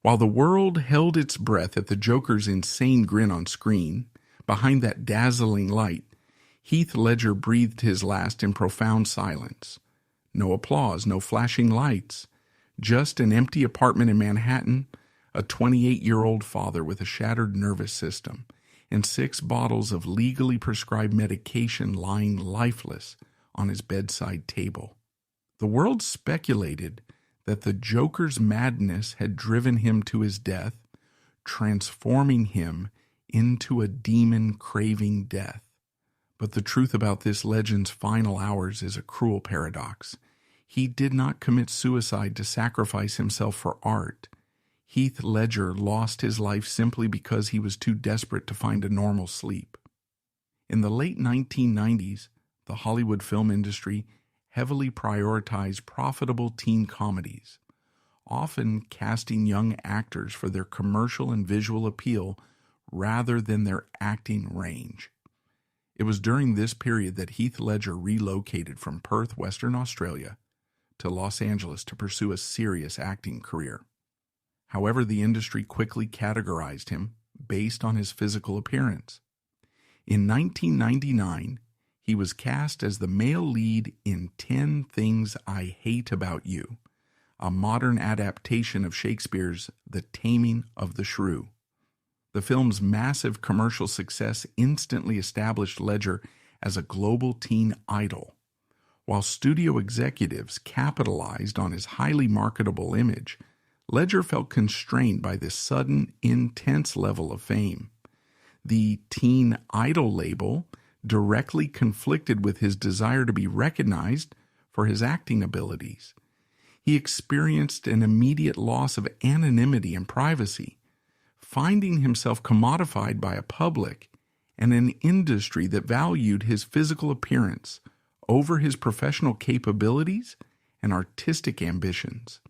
While the world held its breath at the Joker's insane grin on screen, behind that dazzling light, Heath Ledger breathed his last in profound silence. No applause, no flashing lights, just an empty apartment in Manhattan, a 28-year-old father with a shattered nervous system, and 6 bottles of legally prescribed medication lying lifeless on his bedside table. The world speculated that the Joker's madness had driven him to his death, transforming him into a demon craving death. But the truth about this legend's final hours is a cruel paradox. He did not commit suicide to sacrifice himself for art. Heath Ledger lost his life simply because he was too desperate to find a normal sleep. In the late 1990s, the Hollywood film industry heavily prioritized profitable teen comedies, often casting young actors for their commercial and visual appeal rather than their acting range. It was during this period that Heath Ledger relocated from Perth, Western Australia, to Los Angeles to pursue a serious acting career. However, the industry quickly categorized him based on his physical appearance. In 1999, he was cast as the male lead in 10 Things I Hate About You, a modern adaptation of Shakespeare's The Taming of the Shrew. The film's massive commercial success instantly established Ledger as a global teen idol. While studio executives capitalized on his highly marketable image, Ledger felt constrained by this sudden, intense level of fame. The teen idol label directly conflicted with his desire to be recognized for his acting abilities. He experienced an immediate loss of anonymity and privacy, finding himself commodified by a public and an industry that valued his physical appearance over his professional capabilities and artistic ambitions.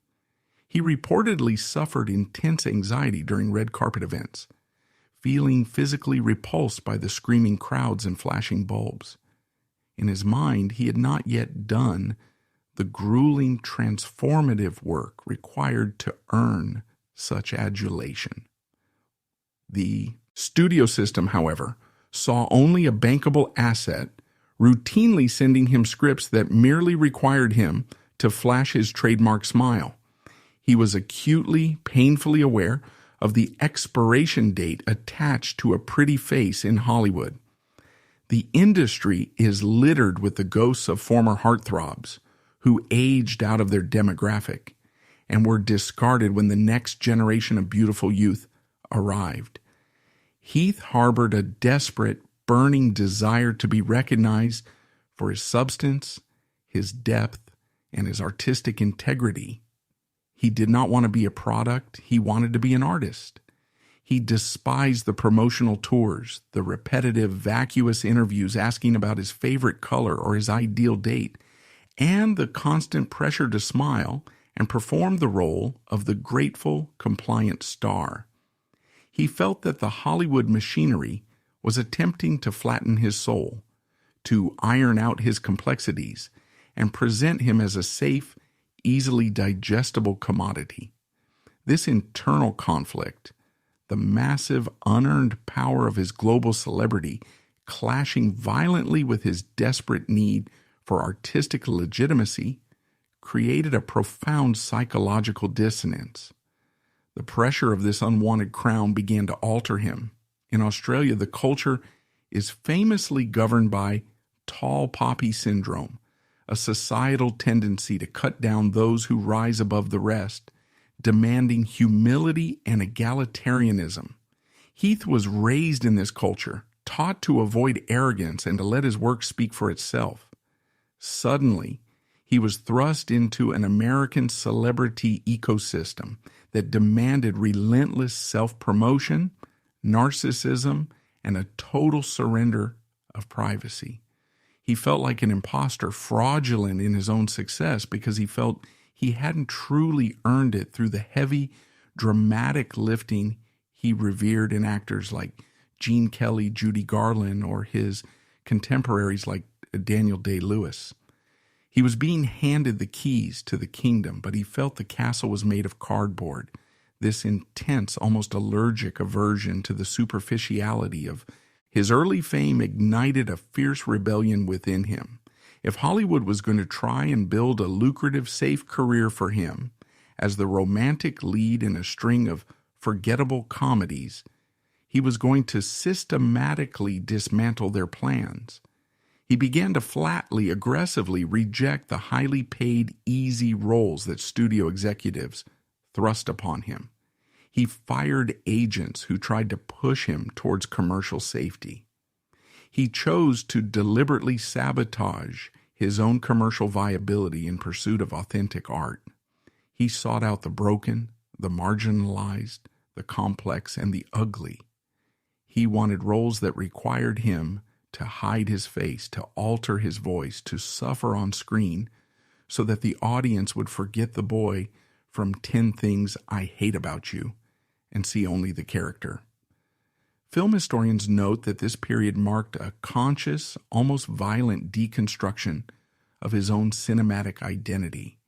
He reportedly suffered intense anxiety during red carpet events, feeling physically repulsed by the screaming crowds and flashing bulbs. In his mind, he had not yet done the grueling transformative work required to earn such adulation. The studio system, however, saw only a bankable asset, routinely sending him scripts that merely required him to flash his trademark smile. He was acutely, painfully aware of the expiration date attached to a pretty face in Hollywood. The industry is littered with the ghosts of former heartthrobs who aged out of their demographic and were discarded when the next generation of beautiful youth arrived. Heath harbored a desperate, burning desire to be recognized for his substance, his depth, and his artistic integrity. He did not want to be a product, he wanted to be an artist. He despised the promotional tours, the repetitive, vacuous interviews asking about his favorite color or his ideal date, and the constant pressure to smile and perform the role of the grateful, compliant star. He felt that the Hollywood machinery was attempting to flatten his soul, to iron out his complexities, and present him as a safe, easily digestible commodity. This internal conflict, the massive unearned power of his global celebrity clashing violently with his desperate need for artistic legitimacy, created a profound psychological dissonance. The pressure of this unwanted crown began to alter him. In Australia, the culture is famously governed by tall poppy syndrome, a societal tendency to cut down those who rise above the rest, demanding humility and egalitarianism. Heath was raised in this culture, taught to avoid arrogance and to let his work speak for itself. Suddenly, he was thrust into an American celebrity ecosystem that demanded relentless self-promotion, narcissism, and a total surrender of privacy. He felt like an imposter, fraudulent in his own success because he felt he hadn't truly earned it through the heavy, dramatic lifting he revered in actors like Gene Kelly, Judy Garland, or his contemporaries like Daniel Day-Lewis. He was being handed the keys to the kingdom, but he felt the castle was made of cardboard, this intense, almost allergic aversion to the superficiality of his early fame ignited a fierce rebellion within him. If Hollywood was going to try and build a lucrative, safe career for him as the romantic lead in a string of forgettable comedies, he was going to systematically dismantle their plans. He began to flatly, aggressively reject the highly paid, easy roles that studio executives thrust upon him. He fired agents who tried to push him towards commercial safety. He chose to deliberately sabotage his own commercial viability in pursuit of authentic art. He sought out the broken, the marginalized, the complex, and the ugly. He wanted roles that required him to hide his face, to alter his voice, to suffer on screen, so that the audience would forget the boy from 10 Things I Hate About You and see only the character. Film historians note that this period marked a conscious, almost violent deconstruction of his own cinematic identity.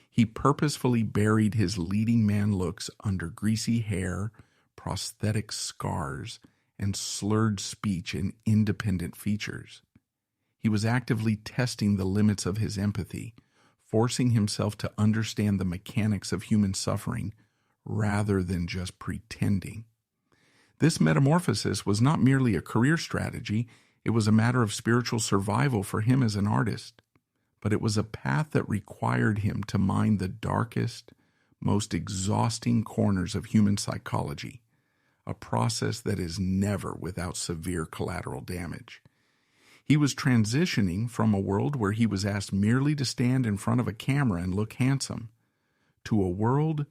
He purposefully buried his leading man looks under greasy hair, prosthetic scars, and slurred speech in independent features. He was actively testing the limits of his empathy, forcing himself to understand the mechanics of human suffering rather than just pretending. This metamorphosis was not merely a career strategy, it was a matter of spiritual survival for him as an artist, but it was a path that required him to mine the darkest, most exhausting corners of human psychology, a process that is never without severe collateral damage. He was transitioning from a world where he was asked merely to stand in front of a camera and look handsome, to a world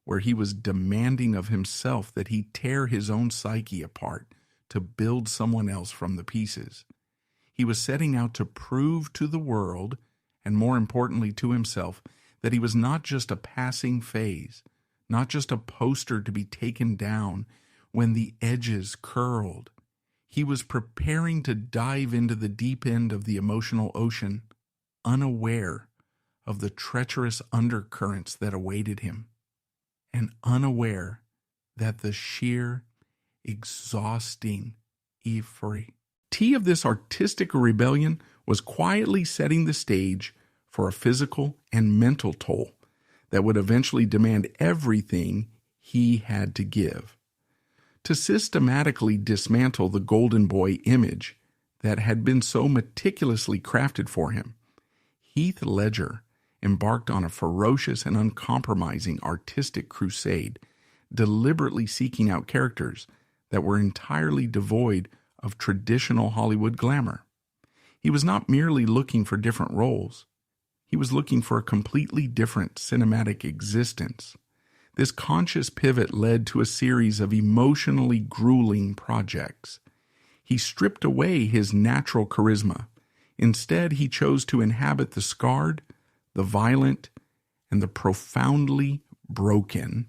where he was demanding of himself that he tear his own psyche apart to build someone else from the pieces. He was setting out to prove to the world, and more importantly to himself, that he was not just a passing phase, not just a poster to be taken down when the edges curled. He was preparing to dive into the deep end of the emotional ocean, unaware of the treacherous undercurrents that awaited him, and unaware that the sheer, exhausting euphoria of this artistic rebellion was quietly setting the stage for a physical and mental toll that would eventually demand everything he had to give. To systematically dismantle the golden boy image that had been so meticulously crafted for him, Heath Ledger embarked on a ferocious and uncompromising artistic crusade, deliberately seeking out characters that were entirely devoid of traditional Hollywood glamour. He was not merely looking for different roles. He was looking for a completely different cinematic existence. This conscious pivot led to a series of emotionally grueling projects. He stripped away his natural charisma. Instead, he chose to inhabit the scarred, the violent, and the profoundly broken.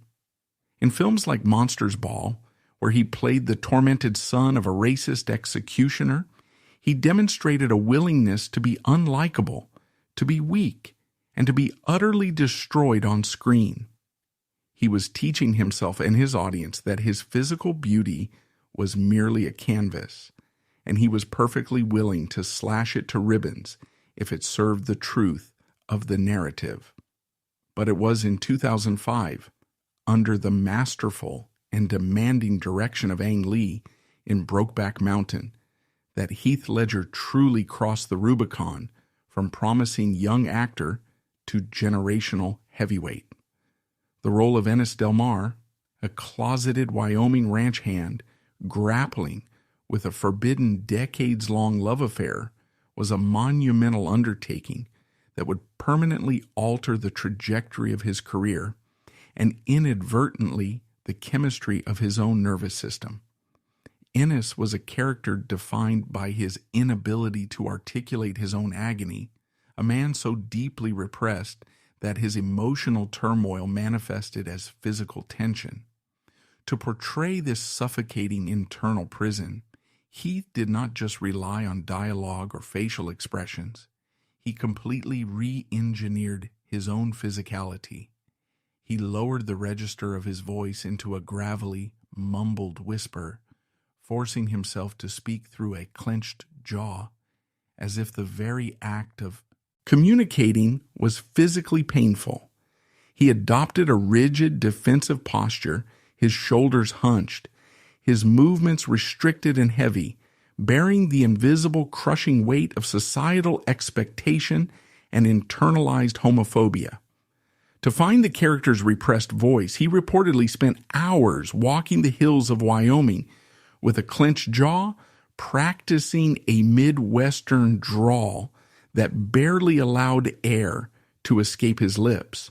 In films like Monsters Ball, where he played the tormented son of a racist executioner, he demonstrated a willingness to be unlikable, to be weak, and to be utterly destroyed on screen. He was teaching himself and his audience that his physical beauty was merely a canvas, and he was perfectly willing to slash it to ribbons if it served the truth of the narrative. But it was in 2005, under the masterful and demanding direction of Ang Lee in Brokeback Mountain, that Heath Ledger truly crossed the Rubicon from promising young actor to generational heavyweight. The role of Ennis Del Mar, a closeted Wyoming ranch hand grappling with a forbidden decades-long love affair, was a monumental undertaking that would permanently alter the trajectory of his career and inadvertently the chemistry of his own nervous system. Ennis was a character defined by his inability to articulate his own agony, a man so deeply repressed that his emotional turmoil manifested as physical tension. To portray this suffocating internal prison, Heath did not just rely on dialogue or facial expressions. He completely re-engineered his own physicality. He lowered the register of his voice into a gravelly, mumbled whisper, forcing himself to speak through a clenched jaw, as if the very act of communicating was physically painful. He adopted a rigid, defensive posture, his shoulders hunched, his movements restricted and heavy, bearing the invisible, crushing weight of societal expectation and internalized homophobia. To find the character's repressed voice, he reportedly spent hours walking the hills of Wyoming with a clenched jaw, practicing a Midwestern drawl that barely allowed air to escape his lips.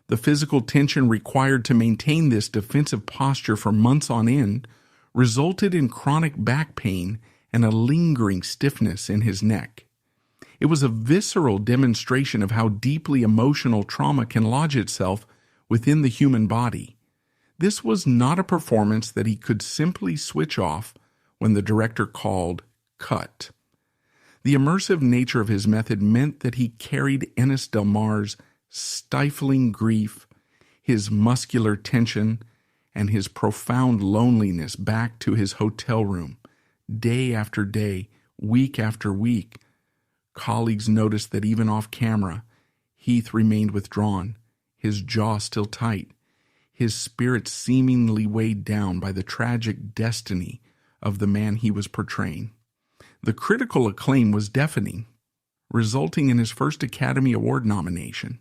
The physical tension required to maintain this defensive posture for months on end resulted in chronic back pain and a lingering stiffness in his neck. It was a visceral demonstration of how deeply emotional trauma can lodge itself within the human body. This was not a performance that he could simply switch off when the director called cut. The immersive nature of his method meant that he carried Ennis Del Mar's stifling grief, his muscular tension, and his profound loneliness back to his hotel room. Day after day, week after week, colleagues noticed that even off camera, Heath remained withdrawn, his jaw still tight, his spirit seemingly weighed down by the tragic destiny of the man he was portraying. The critical acclaim was deafening, resulting in his first Academy Award nomination.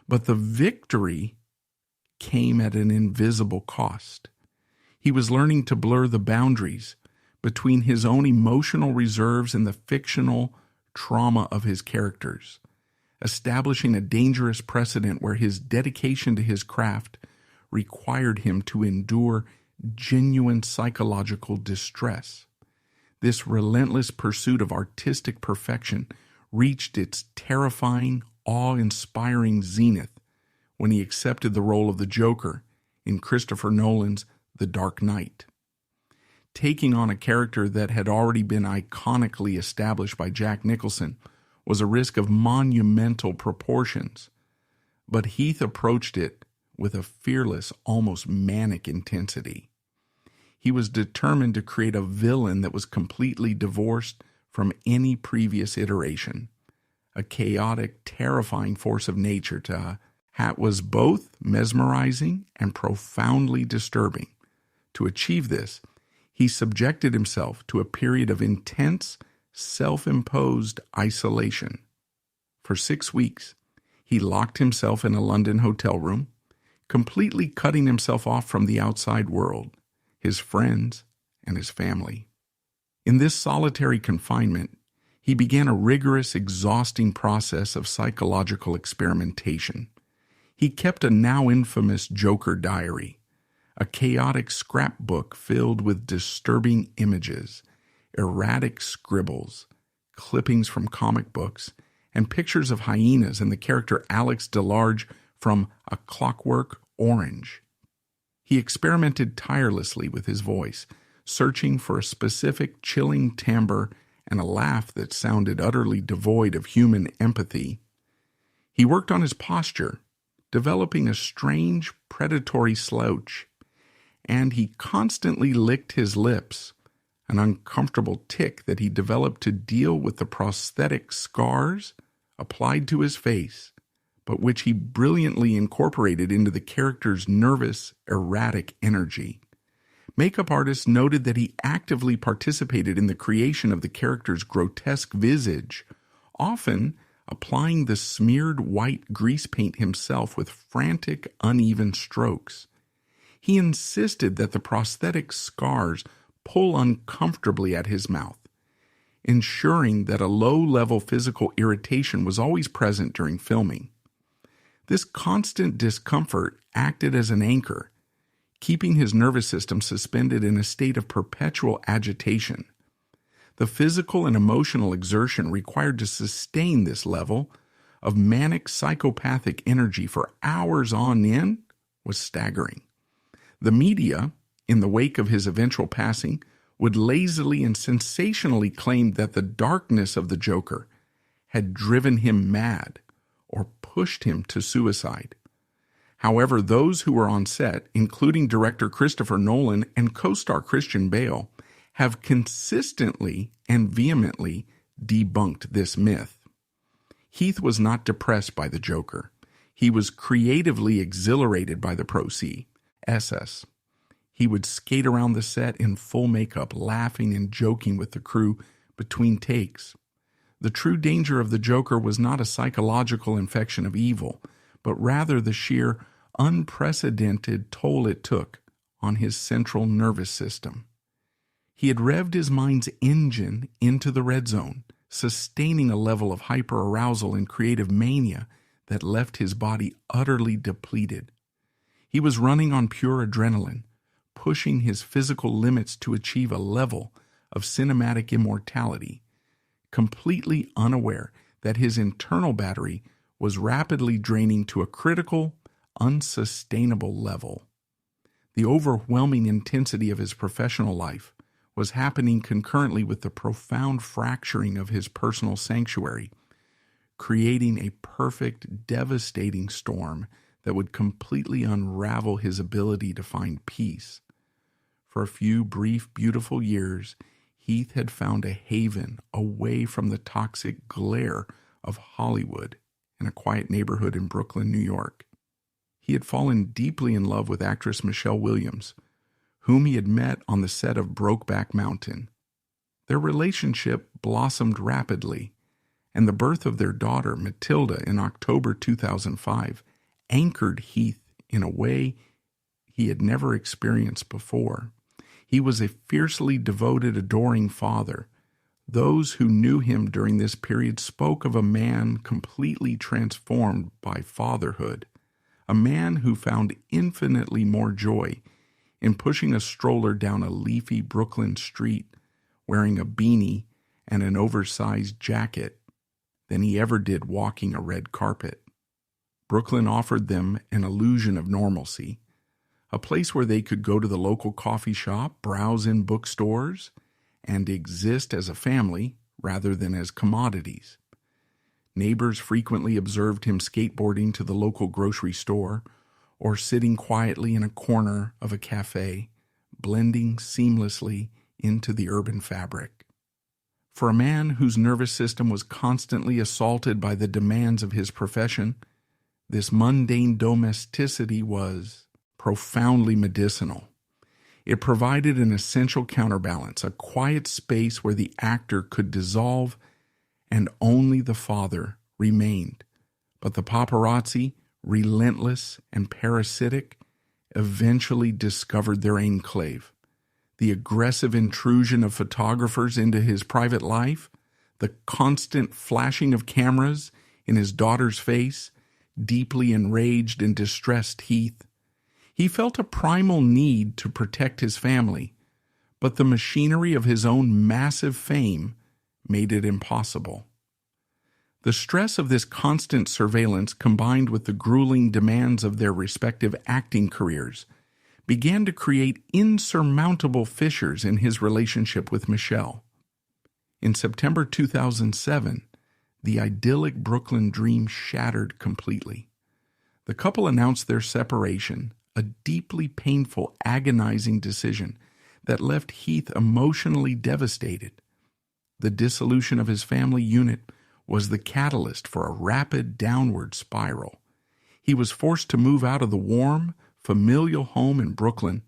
But the victory came at an invisible cost. He was learning to blur the boundaries between his own emotional reserves and the fictional trauma of his characters, establishing a dangerous precedent where his dedication to his craft required him to endure genuine psychological distress. This relentless pursuit of artistic perfection reached its terrifying, awe-inspiring zenith when he accepted the role of the Joker in Christopher Nolan's The Dark Knight. Taking on a character that had already been iconically established by Jack Nicholson was a risk of monumental proportions, but Heath approached it with a fearless, almost manic intensity. He was determined to create a villain that was completely divorced from any previous iteration, a chaotic, terrifying force of nature that was both mesmerizing and profoundly disturbing. To achieve this, he subjected himself to a period of intense, self-imposed isolation. For 6 weeks, he locked himself in a London hotel room, completely cutting himself off from the outside world, his friends, and his family. In this solitary confinement, he began a rigorous, exhausting process of psychological experimentation. He kept a now infamous Joker diary, a chaotic scrapbook filled with disturbing images, erratic scribbles, clippings from comic books, and pictures of hyenas and the character Alex DeLarge from A Clockwork Orange. He experimented tirelessly with his voice, searching for a specific chilling timbre and a laugh that sounded utterly devoid of human empathy. He worked on his posture, developing a strange, predatory slouch, and he constantly licked his lips, an uncomfortable tic that he developed to deal with the prosthetic scars applied to his face, but which he brilliantly incorporated into the character's nervous, erratic energy. Makeup artists noted that he actively participated in the creation of the character's grotesque visage, often applying the smeared white grease paint himself with frantic, uneven strokes. He insisted that the prosthetic scars pull uncomfortably at his mouth, ensuring that a low-level physical irritation was always present during filming. This constant discomfort acted as an anchor, keeping his nervous system suspended in a state of perpetual agitation. The physical and emotional exertion required to sustain this level of manic psychopathic energy for hours on end was staggering. The media, in the wake of his eventual passing, would lazily and sensationally claim that the darkness of the Joker had driven him mad or pushed him to suicide. However, those who were on set, including director Christopher Nolan and co-star Christian Bale, have consistently and vehemently debunked this myth. Heath was not depressed by the Joker. He was creatively exhilarated by the process. He would skate around the set in full makeup, laughing and joking with the crew between takes. The true danger of the Joker was not a psychological infection of evil, but rather the sheer, unprecedented toll it took on his central nervous system. He had revved his mind's engine into the red zone, sustaining a level of hyperarousal and creative mania that left his body utterly depleted. He was running on pure adrenaline, pushing his physical limits to achieve a level of cinematic immortality, completely unaware that his internal battery was rapidly draining to a critical, unsustainable level. The overwhelming intensity of his professional life was happening concurrently with the profound fracturing of his personal sanctuary, creating a perfect, devastating storm that would completely unravel his ability to find peace. For a few brief, beautiful years, Heath had found a haven away from the toxic glare of Hollywood in a quiet neighborhood in Brooklyn, New York. He had fallen deeply in love with actress Michelle Williams, whom he had met on the set of Brokeback Mountain. Their relationship blossomed rapidly, and the birth of their daughter, Matilda, in October 2005, anchored Heath in a way he had never experienced before. He was a fiercely devoted, adoring father. Those who knew him during this period spoke of a man completely transformed by fatherhood, a man who found infinitely more joy in pushing a stroller down a leafy Brooklyn street, wearing a beanie and an oversized jacket, than he ever did walking a red carpet. Brooklyn offered them an illusion of normalcy, a place where they could go to the local coffee shop, browse in bookstores, and exist as a family rather than as commodities. Neighbors frequently observed him skateboarding to the local grocery store or sitting quietly in a corner of a cafe, blending seamlessly into the urban fabric. For a man whose nervous system was constantly assaulted by the demands of his profession, this mundane domesticity was profoundly medicinal. It provided an essential counterbalance, a quiet space where the actor could dissolve and only the father remained. But the paparazzi, relentless and parasitic, eventually discovered their enclave. The aggressive intrusion of photographers into his private life, the constant flashing of cameras in his daughter's face, deeply enraged and distressed Heath. He felt a primal need to protect his family, but the machinery of his own massive fame made it impossible. The stress of this constant surveillance, combined with the grueling demands of their respective acting careers, began to create insurmountable fissures in his relationship with Michelle. In September 2007, the idyllic Brooklyn dream shattered completely. The couple announced their separation, a deeply painful, agonizing decision that left Heath emotionally devastated. The dissolution of his family unit was the catalyst for a rapid downward spiral. He was forced to move out of the warm, familial home in Brooklyn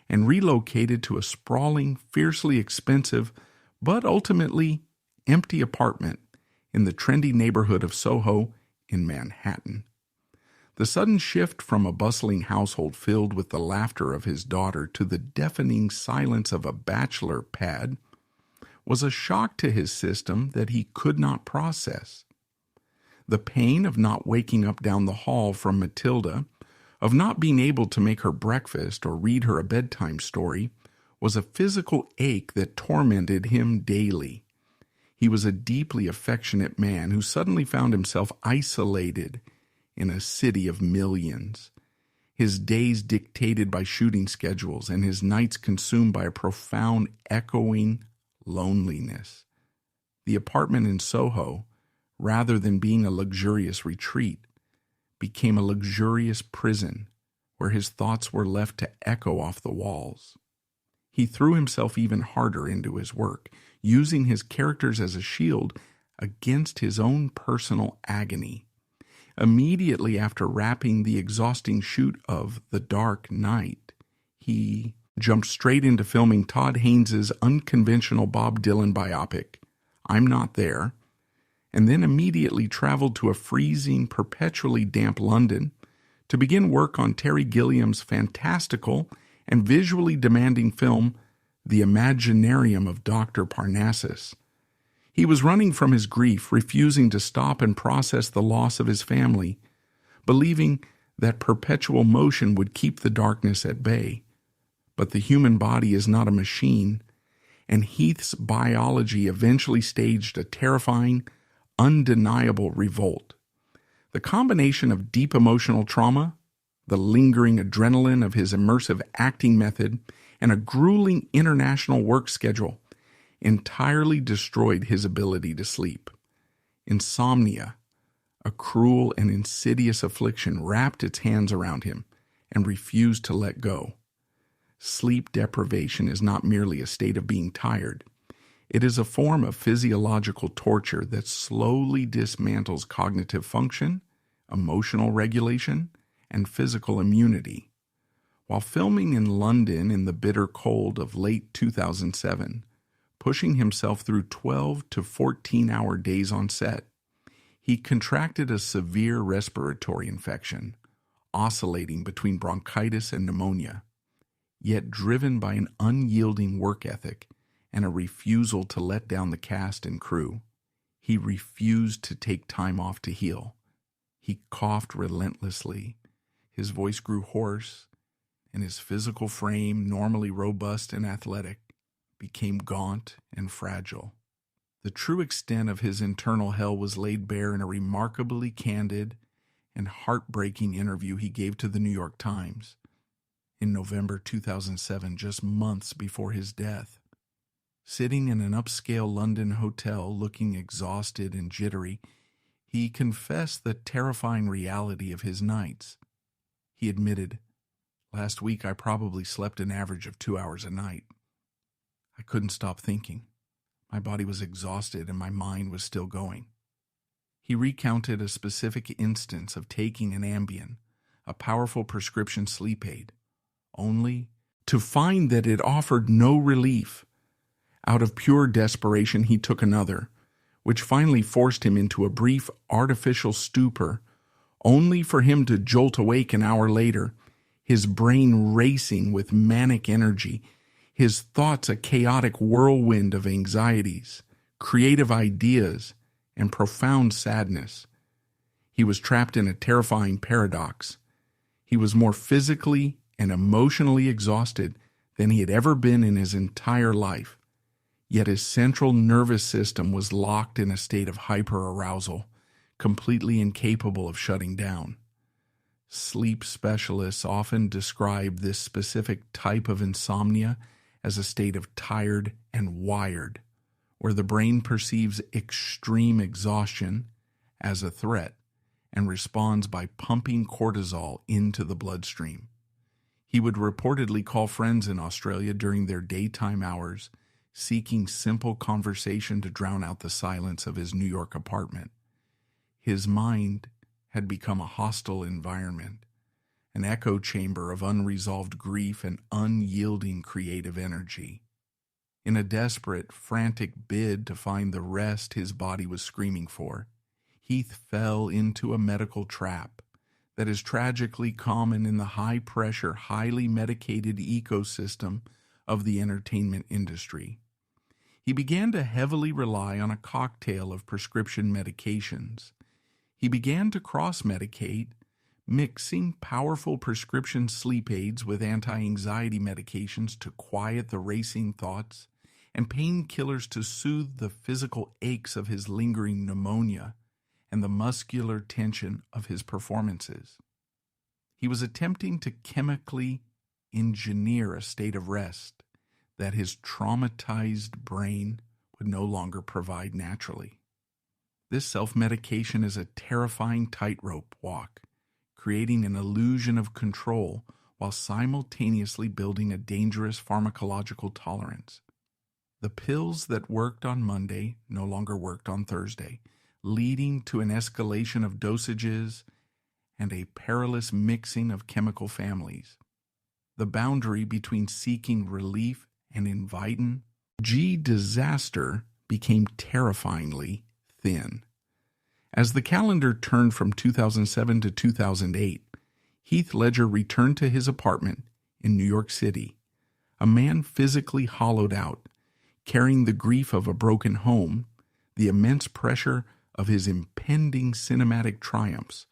and relocated to a sprawling, fiercely expensive, but ultimately empty apartment in the trendy neighborhood of Soho in Manhattan. The sudden shift from a bustling household filled with the laughter of his daughter to the deafening silence of a bachelor pad was a shock to his system that he could not process. The pain of not waking up down the hall from Matilda, of not being able to make her breakfast or read her a bedtime story, was a physical ache that tormented him daily. He was a deeply affectionate man who suddenly found himself isolated in a city of millions, his days dictated by shooting schedules and his nights consumed by a profound, echoing loneliness. The apartment in Soho, rather than being a luxurious retreat, became a luxurious prison where his thoughts were left to echo off the walls. He threw himself even harder into his work, using his characters as a shield against his own personal agony. Immediately after wrapping the exhausting shoot of The Dark Knight, he jumped straight into filming Todd Haynes' unconventional Bob Dylan biopic, I'm Not There, and then immediately traveled to a freezing, perpetually damp London to begin work on Terry Gilliam's fantastical and visually demanding film, The Imaginarium of Dr. Parnassus. He was running from his grief, refusing to stop and process the loss of his family, believing that perpetual motion would keep the darkness at bay. But the human body is not a machine, and Heath's biology eventually staged a terrifying, undeniable revolt. The combination of deep emotional trauma, the lingering adrenaline of his immersive acting method, and a grueling international work schedule entirely destroyed his ability to sleep. Insomnia, a cruel and insidious affliction, wrapped its hands around him and refused to let go. Sleep deprivation is not merely a state of being tired. It is a form of physiological torture that slowly dismantles cognitive function, emotional regulation, and physical immunity. While filming in London in the bitter cold of late 2007, pushing himself through 12 to 14-hour days on set, he contracted a severe respiratory infection, oscillating between bronchitis and pneumonia. Yet driven by an unyielding work ethic and a refusal to let down the cast and crew, he refused to take time off to heal. He coughed relentlessly, his voice grew hoarse, and his physical frame, normally robust and athletic, became gaunt and fragile. The true extent of his internal hell was laid bare in a remarkably candid and heartbreaking interview he gave to the New York Times in November 2007, just months before his death. Sitting in an upscale London hotel, looking exhausted and jittery, he confessed the terrifying reality of his nights. He admitted, "Last week I probably slept an average of 2 hours a night. I couldn't stop thinking. My body was exhausted and my mind was still going." He recounted a specific instance of taking an Ambien, a powerful prescription sleep aid, only to find that it offered no relief. Out of pure desperation, he took another, which finally forced him into a brief artificial stupor, only for him to jolt awake an hour later, his brain racing with manic energy, his thoughts a chaotic whirlwind of anxieties, creative ideas, and profound sadness. He was trapped in a terrifying paradox. He was more physically and emotionally exhausted than he had ever been in his entire life, yet his central nervous system was locked in a state of hyperarousal, completely incapable of shutting down. Sleep specialists often describe this specific type of insomnia as a state of tired and wired, where the brain perceives extreme exhaustion as a threat and responds by pumping cortisol into the bloodstream. He would reportedly call friends in Australia during their daytime hours, seeking simple conversation to drown out the silence of his New York apartment. His mind had become a hostile environment, an echo chamber of unresolved grief and unyielding creative energy. In a desperate, frantic bid to find the rest his body was screaming for, Heath fell into a medical trap that is tragically common in the high-pressure, highly medicated ecosystem of the entertainment industry. He began to heavily rely on a cocktail of prescription medications. He began to cross-medicate, mixing powerful prescription sleep aids with anti-anxiety medications to quiet the racing thoughts and painkillers to soothe the physical aches of his lingering pneumonia and the muscular tension of his performances. He was attempting to chemically engineer a state of rest that his traumatized brain would no longer provide naturally. This self-medication is a terrifying tightrope walk, creating an illusion of control while simultaneously building a dangerous pharmacological tolerance. The pills that worked on Monday no longer worked on Thursday, leading to an escalation of dosages and a perilous mixing of chemical families. The boundary between seeking relief and inviting disaster became terrifyingly thin. As the calendar turned from 2007 to 2008, Heath Ledger returned to his apartment in New York City, a man physically hollowed out, carrying the grief of a broken home, the immense pressure of his impending cinematic triumphs,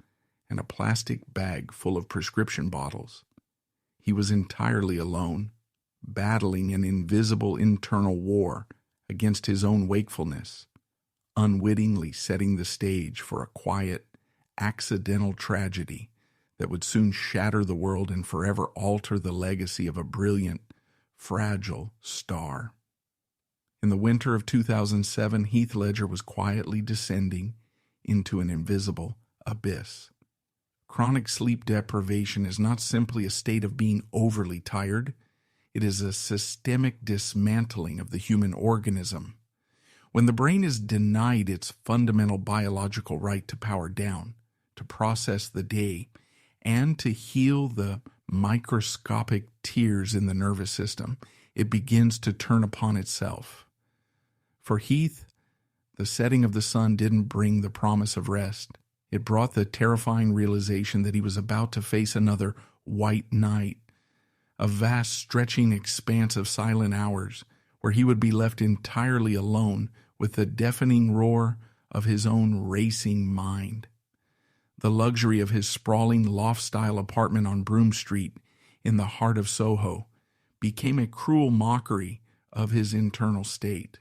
and a plastic bag full of prescription bottles. He was entirely alone, battling an invisible internal war against his own wakefulness, unwittingly setting the stage for a quiet, accidental tragedy that would soon shatter the world and forever alter the legacy of a brilliant, fragile star. In the winter of 2007, Heath Ledger was quietly descending into an invisible abyss. Chronic sleep deprivation is not simply a state of being overly tired. It is a systemic dismantling of the human organism. When the brain is denied its fundamental biological right to power down, to process the day, and to heal the microscopic tears in the nervous system, it begins to turn upon itself. For Heath, the setting of the sun didn't bring the promise of rest. It brought the terrifying realization that he was about to face another white night, a vast stretching expanse of silent hours where he would be left entirely alone with the deafening roar of his own racing mind. The luxury of his sprawling loft-style apartment on Broome Street in the heart of Soho became a cruel mockery of his internal state.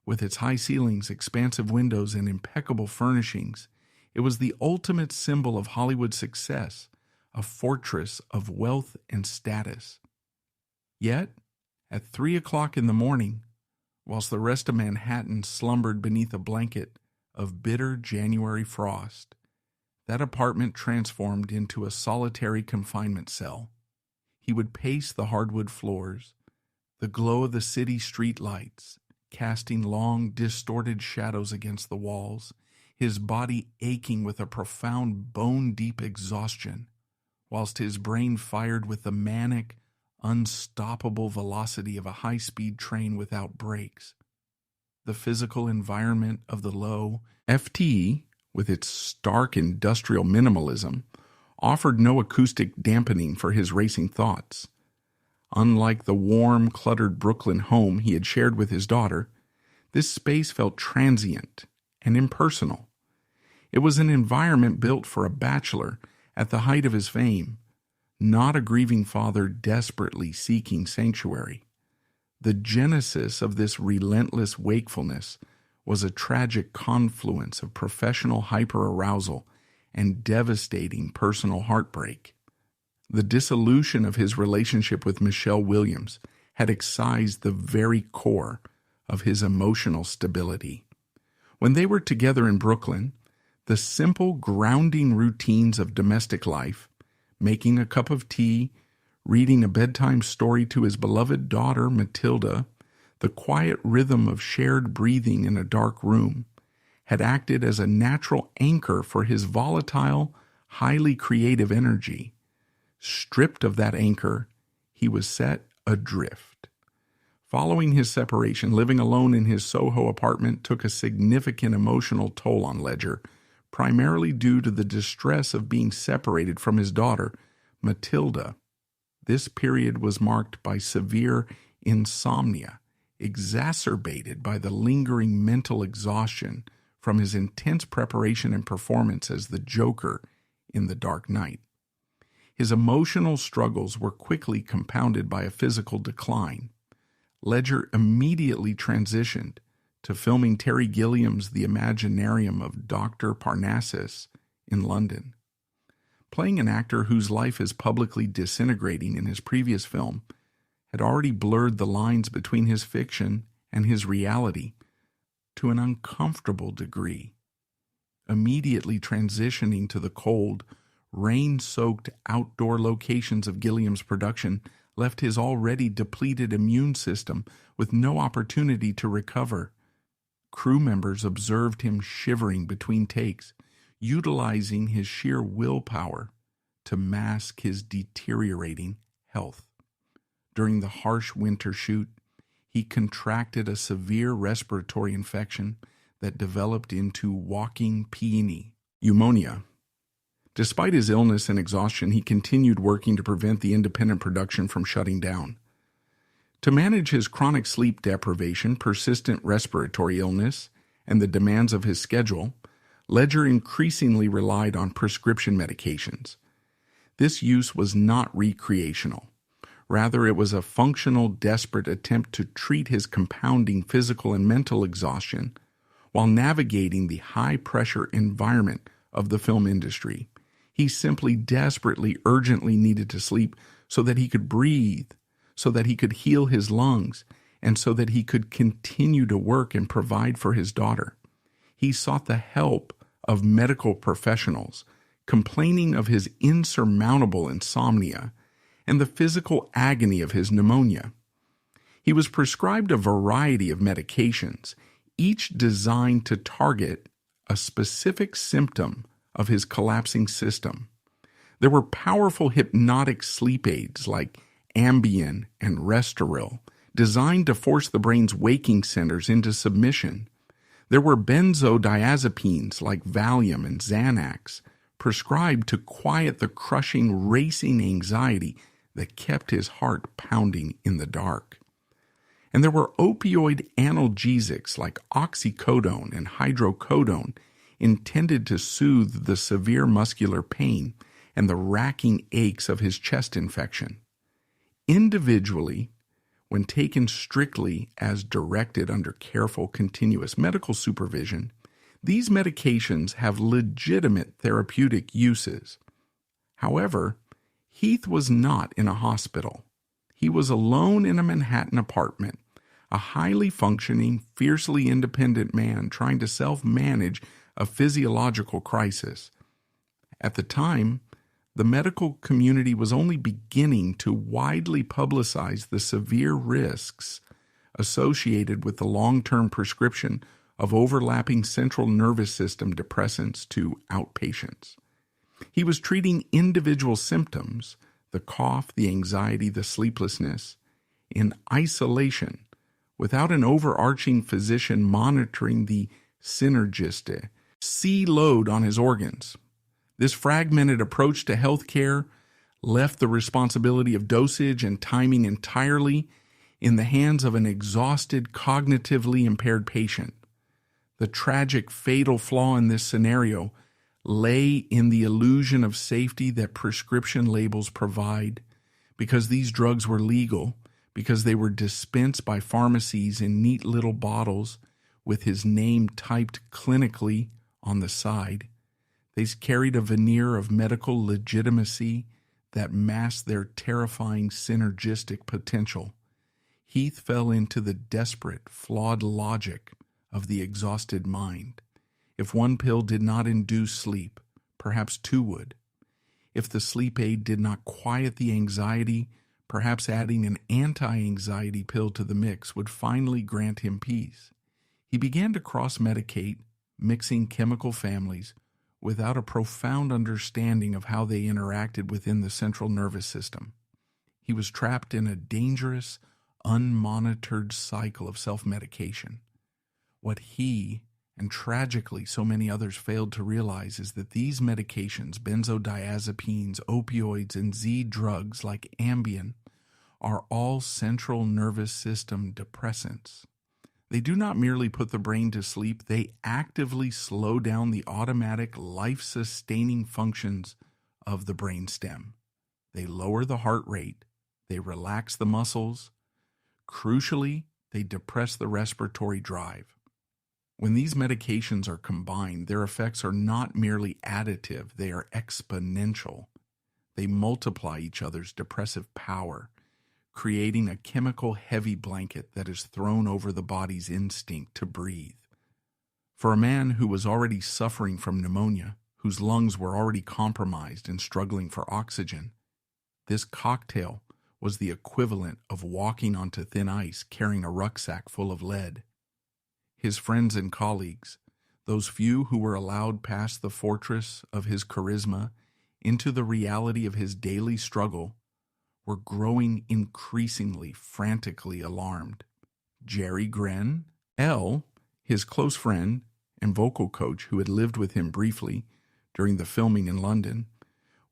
With its high ceilings, expansive windows, and impeccable furnishings, it was the ultimate symbol of Hollywood success, a fortress of wealth and status. Yet, at 3 o'clock in the morning, whilst the rest of Manhattan slumbered beneath a blanket of bitter January frost, that apartment transformed into a solitary confinement cell. He would pace the hardwood floors, the glow of the city street lights, casting long, distorted shadows against the walls, his body aching with a profound, bone-deep exhaustion, whilst his brain fired with the manic, unstoppable velocity of a high-speed train without brakes. The physical environment of the low FT, with its stark industrial minimalism, offered no acoustic dampening for his racing thoughts. Unlike the warm, cluttered Brooklyn home he had shared with his daughter, this space felt transient and impersonal. It was an environment built for a bachelor at the height of his fame, not a grieving father desperately seeking sanctuary. The genesis of this relentless wakefulness was a tragic confluence of professional hyperarousal and devastating personal heartbreak. The dissolution of his relationship with Michelle Williams had excised the very core of his emotional stability. When they were together in Brooklyn, the simple, grounding routines of domestic life, making a cup of tea, reading a bedtime story to his beloved daughter Matilda, the quiet rhythm of shared breathing in a dark room, had acted as a natural anchor for his volatile, highly creative energy. Stripped of that anchor, he was set adrift. Following his separation, living alone in his Soho apartment took a significant emotional toll on Ledger, primarily due to the distress of being separated from his daughter, Matilda. This period was marked by severe insomnia, exacerbated by the lingering mental exhaustion from his intense preparation and performance as the Joker in The Dark Knight. His emotional struggles were quickly compounded by a physical decline. Ledger immediately transitioned to filming Terry Gilliam's The Imaginarium of Dr. Parnassus in London. Playing an actor whose life is publicly disintegrating in his previous film had already blurred the lines between his fiction and his reality to an uncomfortable degree. Immediately transitioning to the cold, Rain-soaked outdoor locations of Gilliam's production left his already depleted immune system with no opportunity to recover. Crew members observed him shivering between takes, utilizing his sheer willpower to mask his deteriorating health. During the harsh winter shoot, he contracted a severe respiratory infection that developed into walking peony pneumonia. Despite his illness and exhaustion, he continued working to prevent the independent production from shutting down. To manage his chronic sleep deprivation, persistent respiratory illness, and the demands of his schedule, Ledger increasingly relied on prescription medications. This use was not recreational. Rather, it was a functional, desperate attempt to treat his compounding physical and mental exhaustion while navigating the high-pressure environment of the film industry. He simply desperately, urgently needed to sleep so that he could breathe, so that he could heal his lungs, and so that he could continue to work and provide for his daughter. He sought the help of medical professionals, complaining of his insurmountable insomnia and the physical agony of his pneumonia. He was prescribed a variety of medications, each designed to target a specific symptom of his collapsing system. There were powerful hypnotic sleep aids like Ambien and Restoril, designed to force the brain's waking centers into submission. There were benzodiazepines like Valium and Xanax, prescribed to quiet the crushing, racing anxiety that kept his heart pounding in the dark. And there were opioid analgesics like oxycodone and hydrocodone, intended to soothe the severe muscular pain and the racking aches of his chest infection. Individually, when taken strictly as directed under careful, continuous medical supervision, these medications have legitimate therapeutic uses. However, Heath was not in a hospital. He was alone in a Manhattan apartment, a highly functioning, fiercely independent man trying to self-manage a physiological crisis. At the time, the medical community was only beginning to widely publicize the severe risks associated with the long-term prescription of overlapping central nervous system depressants to outpatients. He was treating individual symptoms, the cough, the anxiety, the sleeplessness, in isolation, without an overarching physician monitoring the synergistic load on his organs. This fragmented approach to health care left the responsibility of dosage and timing entirely in the hands of an exhausted, cognitively impaired patient. The tragic, fatal flaw in this scenario lay in the illusion of safety that prescription labels provide. Because these drugs were legal, because they were dispensed by pharmacies in neat little bottles with his name typed clinically on the side, they carried a veneer of medical legitimacy that masked their terrifying synergistic potential. Heath fell into the desperate, flawed logic of the exhausted mind. If one pill did not induce sleep, perhaps two would. If the sleep aid did not quiet the anxiety, perhaps adding an anti-anxiety pill to the mix would finally grant him peace. He began to cross-medicate, mixing chemical families without a profound understanding of how they interacted within the central nervous system. He was trapped in a dangerous, unmonitored cycle of self-medication. What he, and tragically so many others, failed to realize is that these medications, benzodiazepines, opioids, and Z drugs like Ambien, are all central nervous system depressants. They do not merely put the brain to sleep, they actively slow down the automatic, life-sustaining functions of the brainstem. They lower the heart rate, they relax the muscles. Crucially, they depress the respiratory drive. When these medications are combined, their effects are not merely additive, they are exponential. They multiply each other's depressive power, creating a chemical heavy blanket that is thrown over the body's instinct to breathe. For a man who was already suffering from pneumonia, whose lungs were already compromised and struggling for oxygen. This cocktail was the equivalent of walking onto thin ice carrying a rucksack full of lead. His friends and colleagues, those few who were allowed past the fortress of his charisma into the reality of his daily struggle, were growing increasingly frantically alarmed. Jerry Gren, L., his close friend and vocal coach who had lived with him briefly during the filming in London,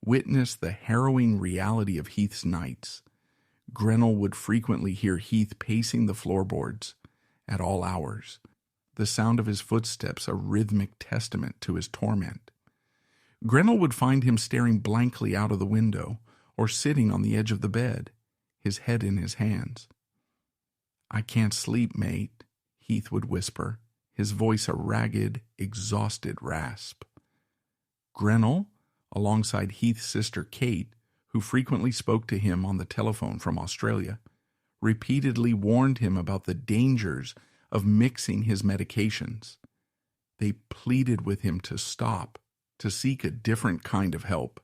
witnessed the harrowing reality of Heath's nights. Grinnell would frequently hear Heath pacing the floorboards at all hours, the sound of his footsteps a rhythmic testament to his torment. Grinnell would find him staring blankly out of the window or sitting on the edge of the bed, his head in his hands. "I can't sleep, mate," Heath would whisper, his voice a ragged, exhausted rasp. Grinnell, alongside Heath's sister Kate, who frequently spoke to him on the telephone from Australia, repeatedly warned him about the dangers of mixing his medications. They pleaded with him to stop, to seek a different kind of help,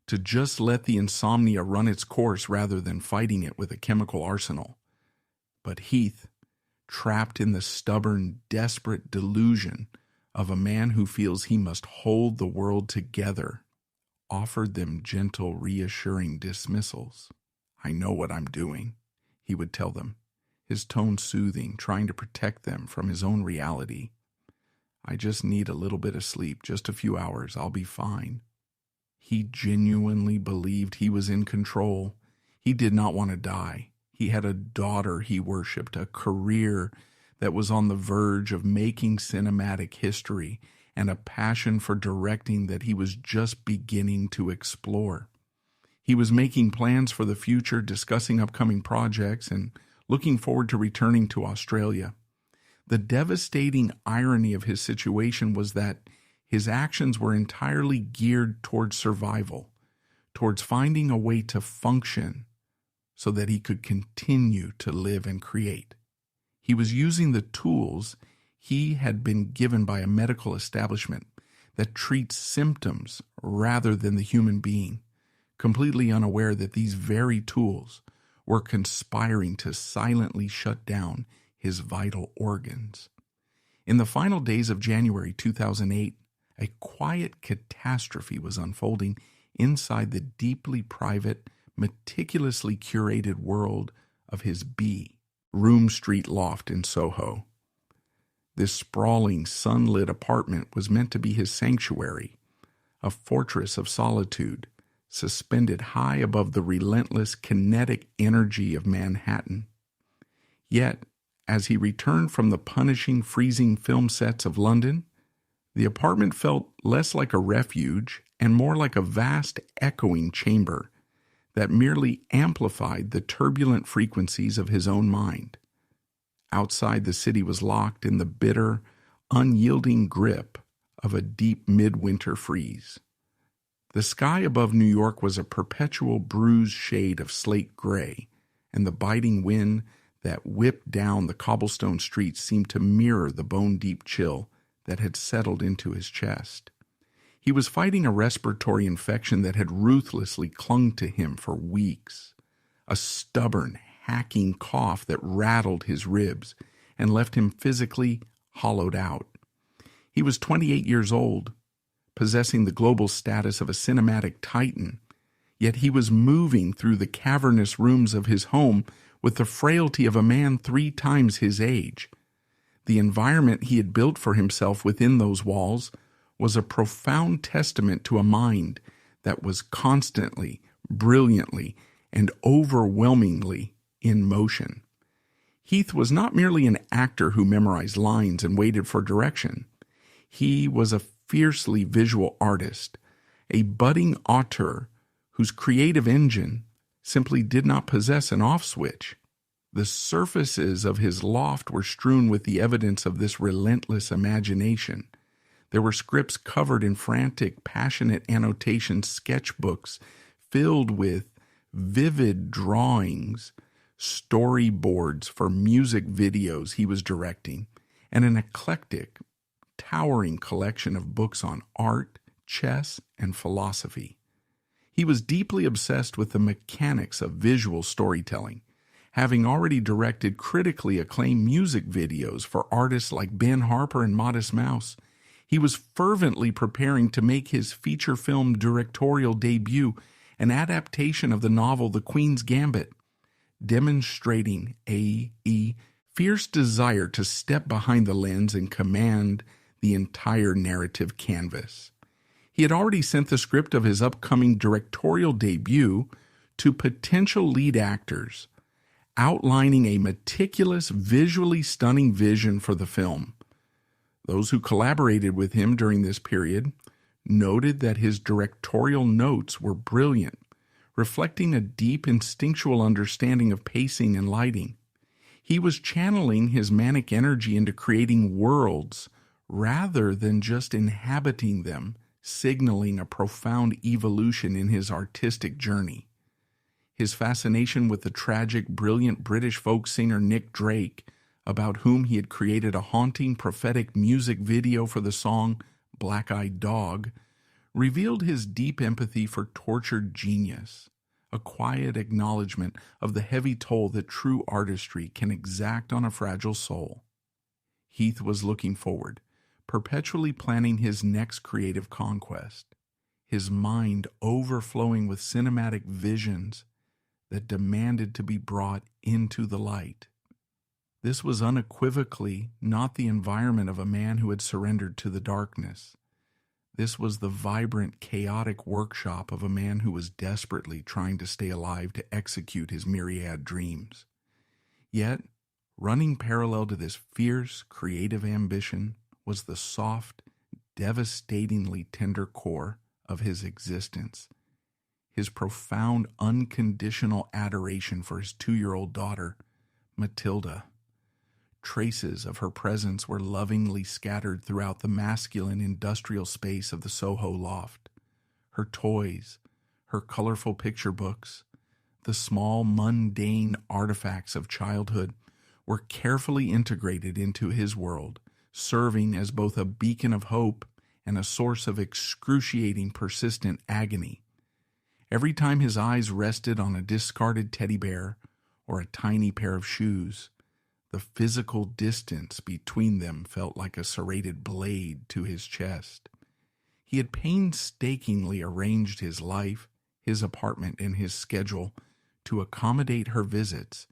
to just let the insomnia run its course rather than fighting it with a chemical arsenal. But Heath, trapped in the stubborn, desperate delusion of a man who feels he must hold the world together, offered them gentle, reassuring dismissals. "I know what I'm doing," he would tell them, his tone soothing, trying to protect them from his own reality. "I just need a little bit of sleep, just a few hours, I'll be fine." He genuinely believed he was in control. He did not want to die. He had a daughter he worshipped, a career that was on the verge of making cinematic history, and a passion for directing that he was just beginning to explore. He was making plans for the future, discussing upcoming projects, and looking forward to returning to Australia. The devastating irony of his situation was that his actions were entirely geared towards survival, towards finding a way to function so that he could continue to live and create. He was using the tools he had been given by a medical establishment that treats symptoms rather than the human being, completely unaware that these very tools were conspiring to silently shut down his vital organs. In the final days of January 2008, a quiet catastrophe was unfolding inside the deeply private, meticulously curated world of his Room Street loft in Soho. This sprawling, sunlit apartment was meant to be his sanctuary, a fortress of solitude, suspended high above the relentless kinetic energy of Manhattan. Yet, as he returned from the punishing, freezing film sets of London, the apartment felt less like a refuge and more like a vast echoing chamber that merely amplified the turbulent frequencies of his own mind. Outside, the city was locked in the bitter, unyielding grip of a deep midwinter freeze. The sky above New York was a perpetual bruised shade of slate gray, and the biting wind that whipped down the cobblestone streets seemed to mirror the bone-deep chill that had settled into his chest. He was fighting a respiratory infection that had ruthlessly clung to him for weeks, a stubborn, hacking cough that rattled his ribs and left him physically hollowed out. He was 28 years old, possessing the global status of a cinematic titan, yet he was moving through the cavernous rooms of his home with the frailty of a man 3 times his age. The environment he had built for himself within those walls was a profound testament to a mind that was constantly, brilliantly, and overwhelmingly in motion. Heath was not merely an actor who memorized lines and waited for direction. He was a fiercely visual artist, a budding auteur whose creative engine simply did not possess an off switch. The surfaces of his loft were strewn with the evidence of this relentless imagination. There were scripts covered in frantic, passionate annotations, sketchbooks filled with vivid drawings, storyboards for music videos he was directing, and an eclectic, towering collection of books on art, chess, and philosophy. He was deeply obsessed with the mechanics of visual storytelling, having already directed critically acclaimed music videos for artists like Ben Harper and Modest Mouse. He was fervently preparing to make his feature film directorial debut, an adaptation of the novel The Queen's Gambit, demonstrating a fierce desire to step behind the lens and command the entire narrative canvas. He had already sent the script of his upcoming directorial debut to potential lead actors, outlining a meticulous, visually stunning vision for the film. Those who collaborated with him during this period noted that his directorial notes were brilliant, reflecting a deep instinctual understanding of pacing and lighting. He was channeling his manic energy into creating worlds rather than just inhabiting them, signaling a profound evolution in his artistic journey. His fascination with the tragic, brilliant British folk singer Nick Drake, about whom he had created a haunting, prophetic music video for the song Black-Eyed Dog, revealed his deep empathy for tortured genius, a quiet acknowledgement of the heavy toll that true artistry can exact on a fragile soul. Heath was looking forward, perpetually planning his next creative conquest, his mind overflowing with cinematic visions that demanded to be brought into the light. This was unequivocally not the environment of a man who had surrendered to the darkness. This was the vibrant, chaotic workshop of a man who was desperately trying to stay alive to execute his myriad dreams. Yet, running parallel to this fierce, creative ambition was the soft, devastatingly tender core of his existence, his profound, unconditional adoration for his 2-year-old daughter, Matilda. Traces of her presence were lovingly scattered throughout the masculine industrial space of the Soho loft. Her toys, her colorful picture books, the small, mundane artifacts of childhood were carefully integrated into his world, serving as both a beacon of hope and a source of excruciating, persistent agony. Every time his eyes rested on a discarded teddy bear or a tiny pair of shoes, the physical distance between them felt like a serrated blade to his chest. He had painstakingly arranged his life, his apartment, and his schedule to accommodate her visits,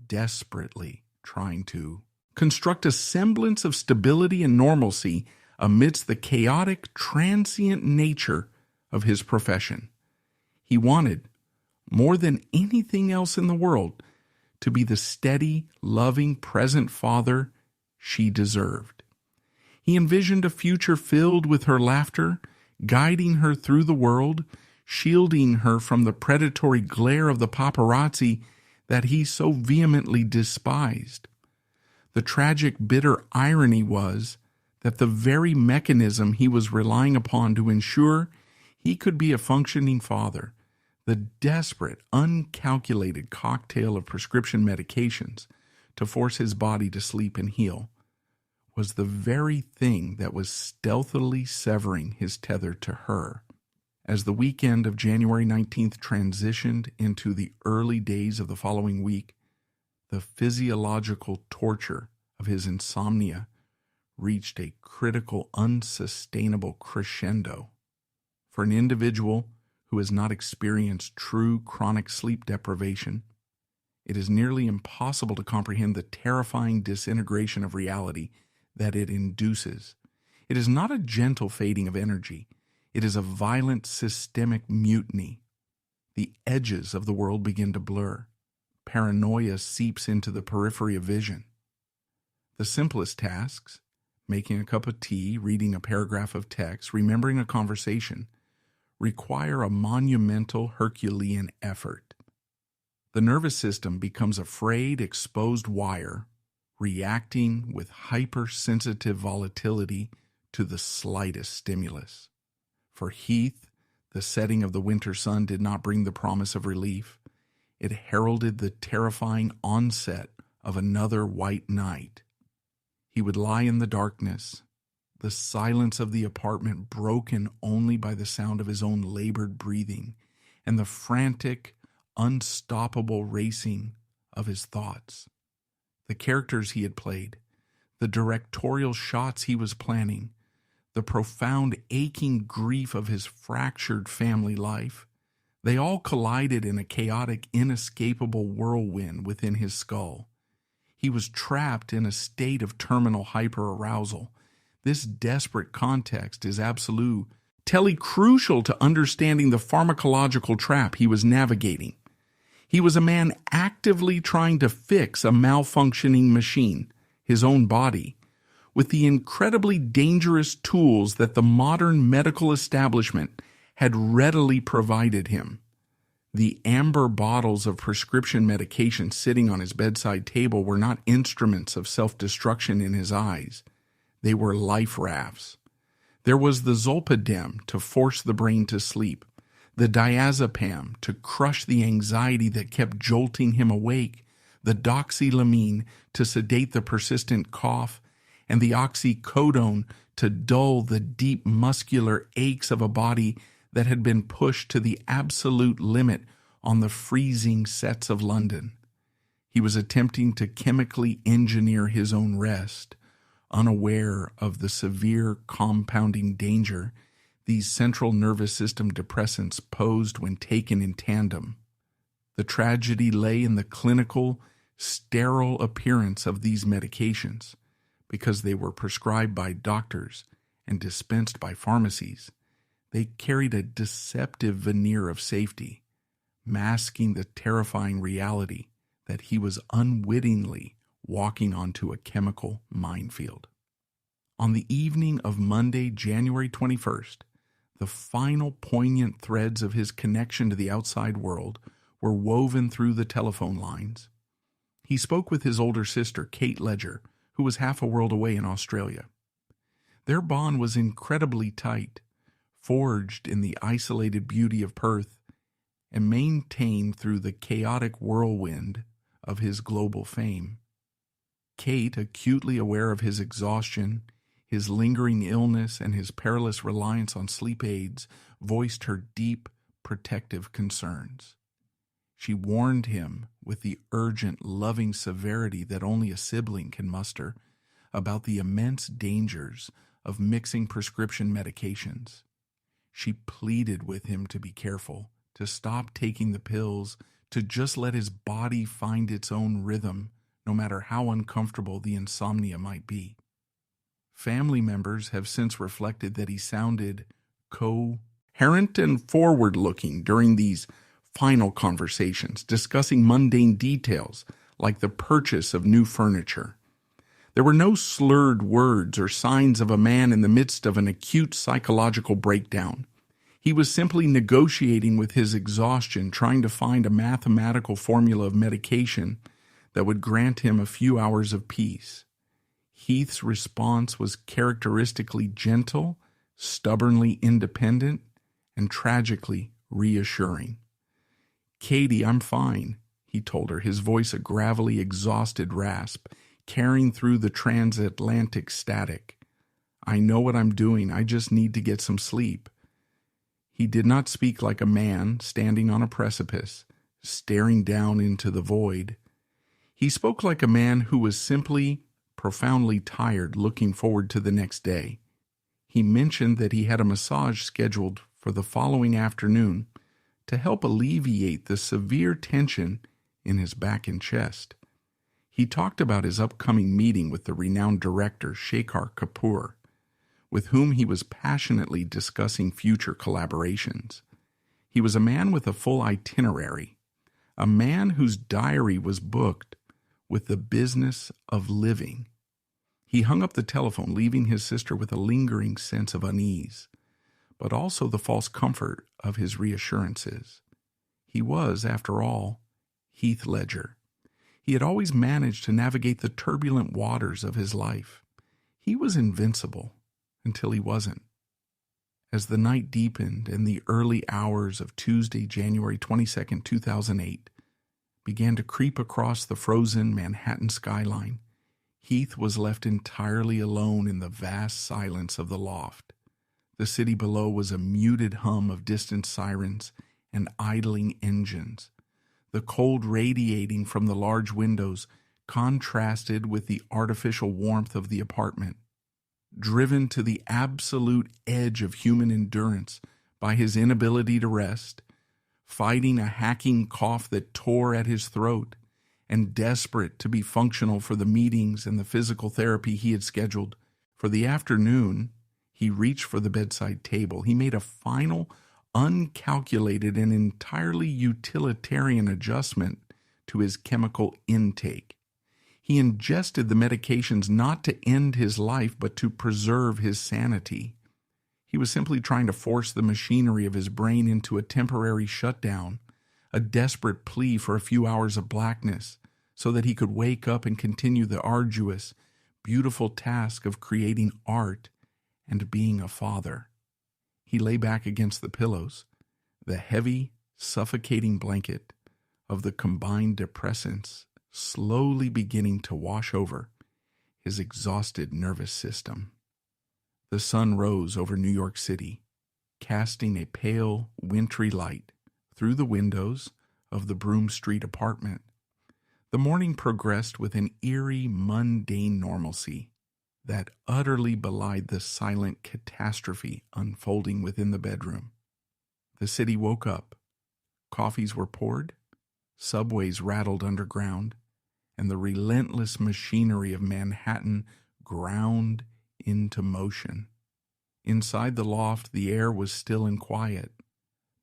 desperately trying to construct a semblance of stability and normalcy amidst the chaotic, transient nature of his profession. He wanted, more than anything else in the world, to be the steady, loving, present father she deserved. He envisioned a future filled with her laughter, guiding her through the world, shielding her from the predatory glare of the paparazzi that he so vehemently despised. The tragic, bitter irony was that the very mechanism he was relying upon to ensure he could be a functioning father, the desperate, uncalculated cocktail of prescription medications to force his body to sleep and heal, was the very thing that was stealthily severing his tether to her. As the weekend of January 19th transitioned into the early days of the following week, the physiological torture of his insomnia reached a critical, unsustainable crescendo. For an individual who has not experienced true chronic sleep deprivation, it is nearly impossible to comprehend the terrifying disintegration of reality that it induces. It is not a gentle fading of energy. It is a violent systemic mutiny. The edges of the world begin to blur. Paranoia seeps into the periphery of vision. The simplest tasks, making a cup of tea, reading a paragraph of text, remembering a conversation, require a monumental Herculean effort. The nervous system becomes a frayed, exposed wire, reacting with hypersensitive volatility to the slightest stimulus. For Heath, the setting of the winter sun did not bring the promise of relief. It heralded the terrifying onset of another white night. He would lie in the darkness, the silence of the apartment broken only by the sound of his own labored breathing and the frantic, unstoppable racing of his thoughts. The characters he had played, the directorial shots he was planning, the profound aching grief of his fractured family life, they all collided in a chaotic, inescapable whirlwind within his skull. He was trapped in a state of terminal hyperarousal. This desperate context is absolutely crucial to understanding the pharmacological trap he was navigating. He was a man actively trying to fix a malfunctioning machine, his own body, with the incredibly dangerous tools that the modern medical establishment had readily provided him. The amber bottles of prescription medication sitting on his bedside table were not instruments of self-destruction in his eyes. They were life rafts. There was the zolpidem to force the brain to sleep, the diazepam to crush the anxiety that kept jolting him awake, the doxylamine to sedate the persistent cough, and the oxycodone to dull the deep muscular aches of a body that had been pushed to the absolute limit on the freezing sets of London. He was attempting to chemically engineer his own rest, unaware of the severe compounding danger these central nervous system depressants posed when taken in tandem. The tragedy lay in the clinical, sterile appearance of these medications, because they were prescribed by doctors and dispensed by pharmacies. They carried a deceptive veneer of safety, masking the terrifying reality that he was unwittingly walking onto a chemical minefield. On the evening of Monday, January 21st, the final poignant threads of his connection to the outside world were woven through the telephone lines. He spoke with his older sister, Heath Ledger, who was half a world away in Australia. Their bond was incredibly tight, forged in the isolated beauty of Perth, and maintained through the chaotic whirlwind of his global fame. Kate, acutely aware of his exhaustion, his lingering illness, and his perilous reliance on sleep aids, voiced her deep, protective concerns. She warned him with the urgent, loving severity that only a sibling can muster about the immense dangers of mixing prescription medications. She pleaded with him to be careful, to stop taking the pills, to just let his body find its own rhythm, no matter how uncomfortable the insomnia might be. Family members have since reflected that he sounded coherent and forward-looking during these final conversations, discussing mundane details like the purchase of new furniture. There were no slurred words or signs of a man in the midst of an acute psychological breakdown. He was simply negotiating with his exhaustion, trying to find a mathematical formula of medication that would grant him a few hours of peace. Heath's response was characteristically gentle, stubbornly independent, and tragically reassuring. "Katie, I'm fine," he told her, his voice a gravelly, exhausted rasp, carrying through the transatlantic static. "I know what I'm doing. I just need to get some sleep." He did not speak like a man standing on a precipice, staring down into the void. He spoke like a man who was simply profoundly tired, looking forward to the next day. He mentioned that he had a massage scheduled for the following afternoon to help alleviate the severe tension in his back and chest. He talked about his upcoming meeting with the renowned director Shekhar Kapoor, with whom he was passionately discussing future collaborations. He was a man with a full itinerary, a man whose diary was booked with the business of living. He hung up the telephone, leaving his sister with a lingering sense of unease, but also the false comfort of his reassurances. He was, after all, Heath Ledger. He had always managed to navigate the turbulent waters of his life. He was invincible until he wasn't. As the night deepened and the early hours of Tuesday, January 22nd, 2008, began to creep across the frozen Manhattan skyline, Heath was left entirely alone in the vast silence of the loft. The city below was a muted hum of distant sirens and idling engines. The cold radiating from the large windows contrasted with the artificial warmth of the apartment. Driven to the absolute edge of human endurance by his inability to rest, fighting a hacking cough that tore at his throat, and desperate to be functional for the meetings and the physical therapy he had scheduled for the afternoon, he reached for the bedside table. He made a final, uncalculated, and entirely utilitarian adjustment to his chemical intake. He ingested the medications not to end his life, but to preserve his sanity. He was simply trying to force the machinery of his brain into a temporary shutdown, a desperate plea for a few hours of blackness, so that he could wake up and continue the arduous, beautiful task of creating art and being a father. He lay back against the pillows, the heavy, suffocating blanket of the combined depressants slowly beginning to wash over his exhausted nervous system. The sun rose over New York City, casting a pale, wintry light through the windows of the Broome Street apartment. The morning progressed with an eerie, mundane normalcy that utterly belied the silent catastrophe unfolding within the bedroom. The city woke up. Coffees were poured, subways rattled underground, and the relentless machinery of Manhattan ground into motion. Inside the loft, the air was still and quiet.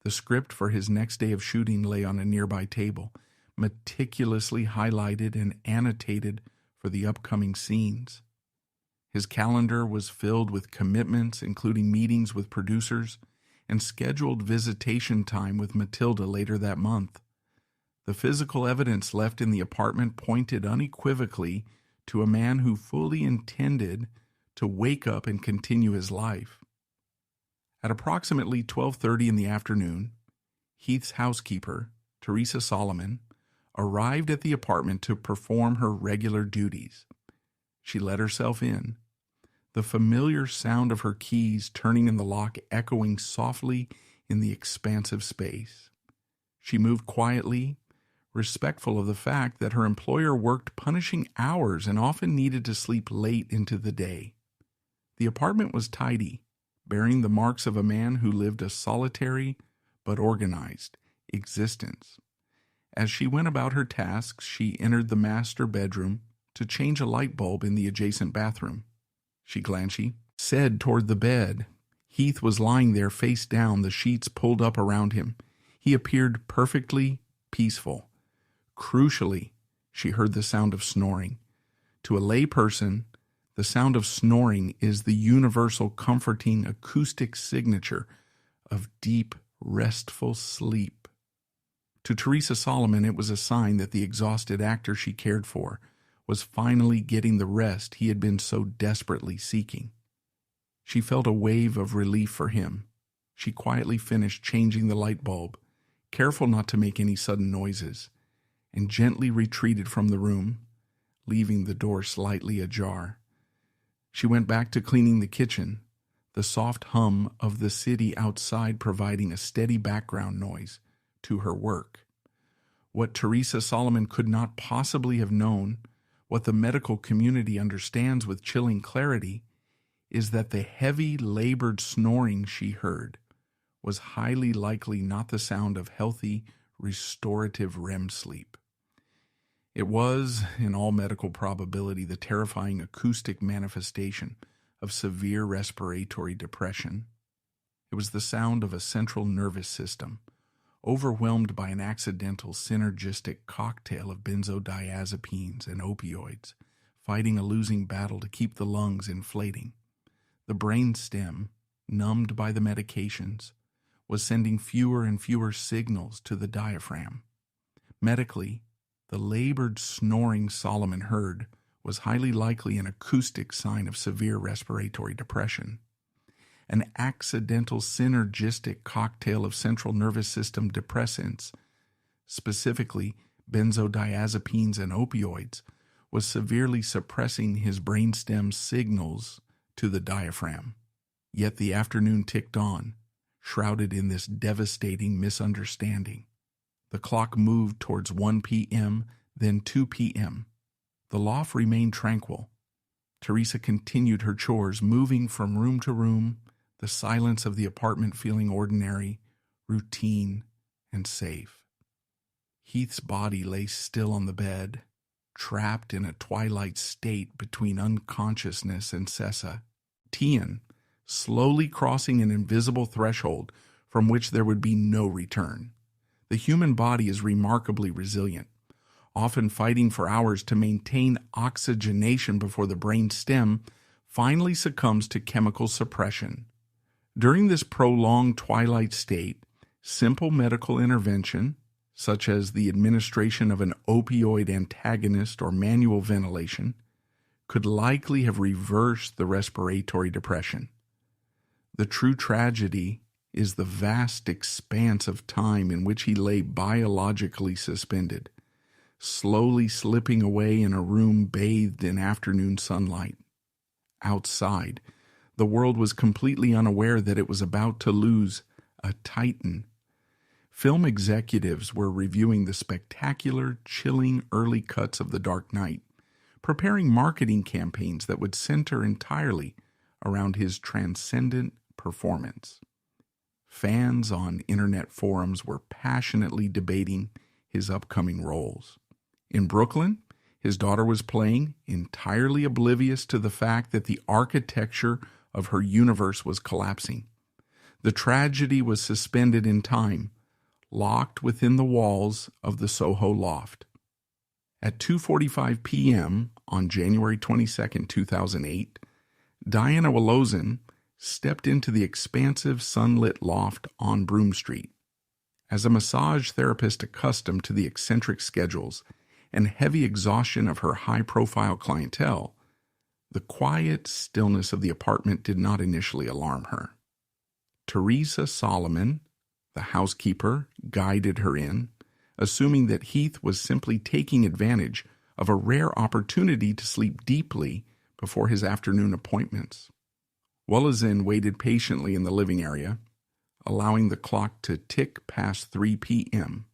The script for his next day of shooting lay on a nearby table, meticulously highlighted and annotated for the upcoming scenes. His calendar was filled with commitments, including meetings with producers and scheduled visitation time with Matilda later that month. The physical evidence left in the apartment pointed unequivocally to a man who fully intended to wake up and continue his life. At approximately 12:30 in the afternoon, Heath's housekeeper, Teresa Solomon, arrived at the apartment to perform her regular duties. She let herself in, the familiar sound of her keys turning in the lock echoing softly in the expansive space. She moved quietly, respectful of the fact that her employer worked punishing hours and often needed to sleep late into the day. The apartment was tidy, bearing the marks of a man who lived a solitary but organized existence. As she went about her tasks, she entered the master bedroom to change a light bulb in the adjacent bathroom. She said toward the bed. Heath was lying there face down, the sheets pulled up around him. He appeared perfectly peaceful. Crucially, she heard the sound of snoring. To a lay person, the sound of snoring is the universal comforting acoustic signature of deep, restful sleep. To Teresa Solomon, it was a sign that the exhausted actor she cared for was finally getting the rest he had been so desperately seeking. She felt a wave of relief for him. She quietly finished changing the light bulb, careful not to make any sudden noises, and gently retreated from the room, leaving the door slightly ajar. She went back to cleaning the kitchen, the soft hum of the city outside providing a steady background noise to her work. What Teresa Solomon could not possibly have known, what the medical community understands with chilling clarity, is that the heavy, labored snoring she heard was highly likely not the sound of healthy, restorative REM sleep. It was, in all medical probability, the terrifying acoustic manifestation of severe respiratory depression. It was the sound of a central nervous system, overwhelmed by an accidental synergistic cocktail of benzodiazepines and opioids, fighting a losing battle to keep the lungs inflating. The brain stem, numbed by the medications, was sending fewer and fewer signals to the diaphragm. Medically, the labored snoring Solomon heard was highly likely an acoustic sign of severe respiratory depression. An accidental synergistic cocktail of central nervous system depressants, specifically benzodiazepines and opioids, was severely suppressing his brainstem signals to the diaphragm. Yet the afternoon ticked on, shrouded in this devastating misunderstanding. The clock moved towards 1 p.m., then 2 p.m. The loft remained tranquil. Teresa continued her chores, moving from room to room, the silence of the apartment feeling ordinary, routine, and safe. Heath's body lay still on the bed, trapped in a twilight state between unconsciousness and Sessa. Tian, slowly crossing an invisible threshold from which there would be no return. The human body is remarkably resilient, often fighting for hours to maintain oxygenation before the brain stem finally succumbs to chemical suppression. During this prolonged twilight state, simple medical intervention, such as the administration of an opioid antagonist or manual ventilation, could likely have reversed the respiratory depression. The true tragedy is the vast expanse of time in which he lay biologically suspended, slowly slipping away in a room bathed in afternoon sunlight. Outside, the world was completely unaware that it was about to lose a titan. Film executives were reviewing the spectacular, chilling early cuts of The Dark Knight, preparing marketing campaigns that would center entirely around his transcendent performance. Fans on internet forums were passionately debating his upcoming roles. In Brooklyn, his daughter was playing, entirely oblivious to the fact that the architecture of her universe was collapsing. The tragedy was suspended in time, locked within the walls of the Soho loft. At 2:45 p.m. on January 22, 2008, Diana Wolozin stepped into the expansive sunlit loft on Broome Street. As a massage therapist accustomed to the eccentric schedules and heavy exhaustion of her high-profile clientele, the quiet stillness of the apartment did not initially alarm her. Teresa Solomon, the housekeeper, guided her in, assuming that Heath was simply taking advantage of a rare opportunity to sleep deeply before his afternoon appointments. Wolozin waited patiently in the living area, allowing the clock to tick past 3 p.m.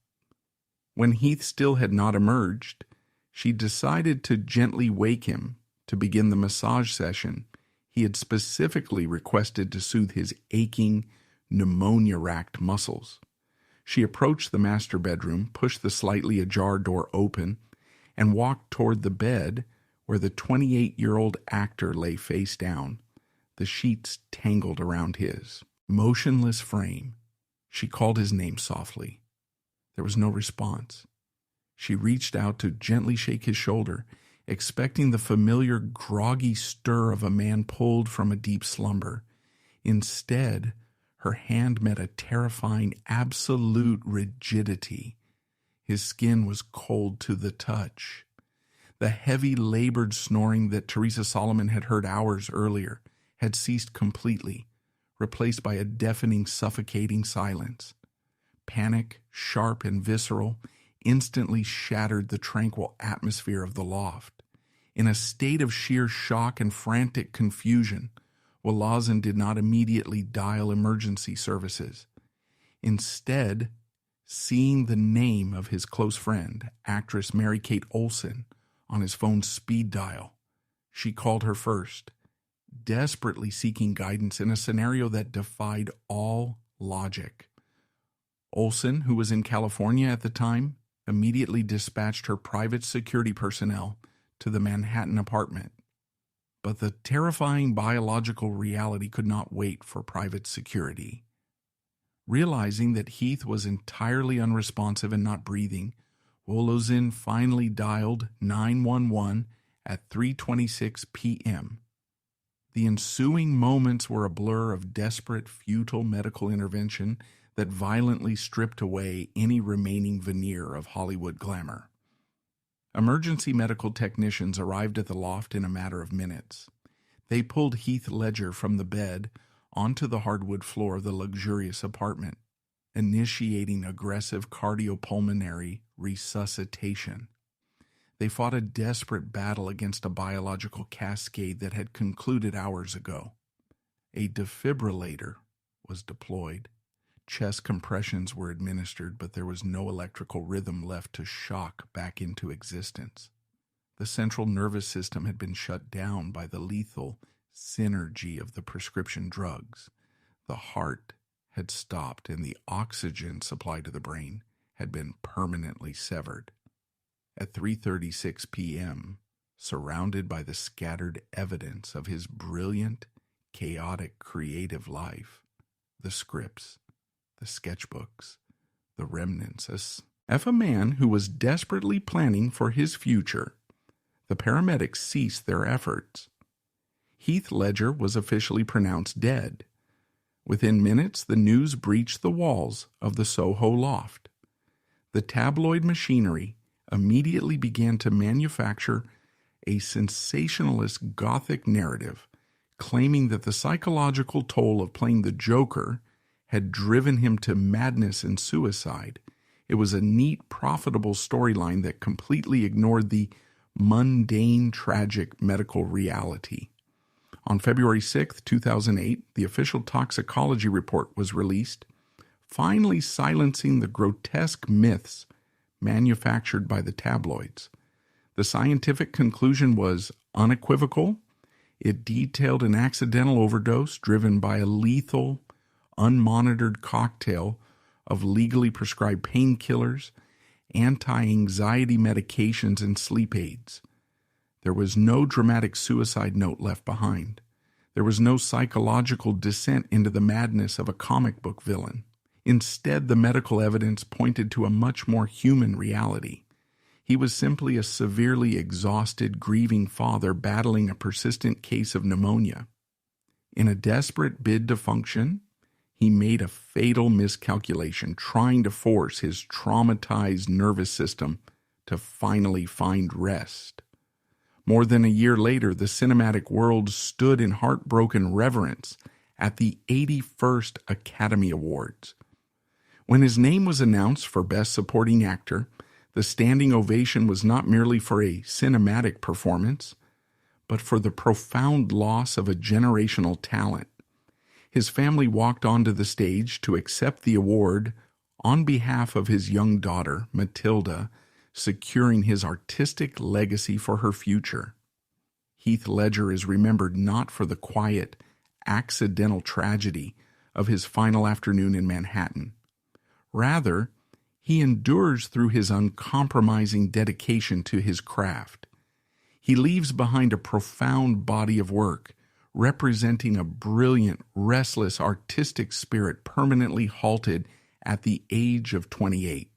When Heath still had not emerged, she decided to gently wake him to begin the massage session he had specifically requested to soothe his aching, pneumonia-racked muscles. She approached the master bedroom, pushed the slightly ajar door open, and walked toward the bed where the 28-year-old actor lay face down, the sheets tangled around his motionless frame. She called his name softly. There was no response. She reached out to gently shake his shoulder, expecting the familiar groggy stir of a man pulled from a deep slumber. Instead, her hand met a terrifying absolute rigidity. His skin was cold to the touch. The heavy, labored snoring that Teresa Solomon had heard hours earlier had ceased completely, replaced by a deafening, suffocating silence. Panic, sharp and visceral, instantly shattered the tranquil atmosphere of the loft. In a state of sheer shock and frantic confusion, Wolozin did not immediately dial emergency services. Instead, seeing the name of his close friend, actress Mary-Kate Olsen, on his phone's speed dial, she called her first, desperately seeking guidance in a scenario that defied all logic. Olsen, who was in California at the time, immediately dispatched her private security personnel to the Manhattan apartment. But the terrifying biological reality could not wait for private security. Realizing that Heath was entirely unresponsive and not breathing, Wolozin finally dialed 911 at 3:26 p.m. The ensuing moments were a blur of desperate, futile medical intervention that violently stripped away any remaining veneer of Hollywood glamour. Emergency medical technicians arrived at the loft in a matter of minutes. They pulled Heath Ledger from the bed onto the hardwood floor of the luxurious apartment, initiating aggressive cardiopulmonary resuscitation. They fought a desperate battle against a biological cascade that had concluded hours ago. A defibrillator was deployed. Chest compressions were administered, but there was no electrical rhythm left to shock back into existence. The central nervous system had been shut down by the lethal synergy of the prescription drugs. The heart had stopped, and the oxygen supply to the brain had been permanently severed. At 3:36 p.m., surrounded by the scattered evidence of his brilliant, chaotic, creative life, the scripts, the sketchbooks, the remnants, of a man who was desperately planning for his future, the paramedics ceased their efforts. Heath Ledger was officially pronounced dead. Within minutes, the news breached the walls of the Soho loft. The tabloid machinery immediately began to manufacture a sensationalist Gothic narrative, claiming that the psychological toll of playing the Joker had driven him to madness and suicide. It was a neat, profitable storyline that completely ignored the mundane, tragic medical reality. On February 6, 2008, the official toxicology report was released, finally silencing the grotesque myths manufactured by the tabloids. The scientific conclusion was unequivocal. It detailed an accidental overdose driven by a lethal, unmonitored cocktail of legally prescribed painkillers, anti-anxiety medications, and sleep aids. There was no dramatic suicide note left behind. There was no psychological descent into the madness of a comic book villain. Instead, the medical evidence pointed to a much more human reality. He was simply a severely exhausted, grieving father battling a persistent case of pneumonia. In a desperate bid to function, he made a fatal miscalculation, trying to force his traumatized nervous system to finally find rest. More than a year later, the cinematic world stood in heartbroken reverence at the 81st Academy Awards. When his name was announced for Best Supporting Actor, the standing ovation was not merely for a cinematic performance, but for the profound loss of a generational talent. His family walked onto the stage to accept the award on behalf of his young daughter, Matilda, securing his artistic legacy for her future. Heath Ledger is remembered not for the quiet, accidental tragedy of his final afternoon in Manhattan. Rather, he endures through his uncompromising dedication to his craft. He leaves behind a profound body of work, representing a brilliant, restless, artistic spirit permanently halted at the age of 28.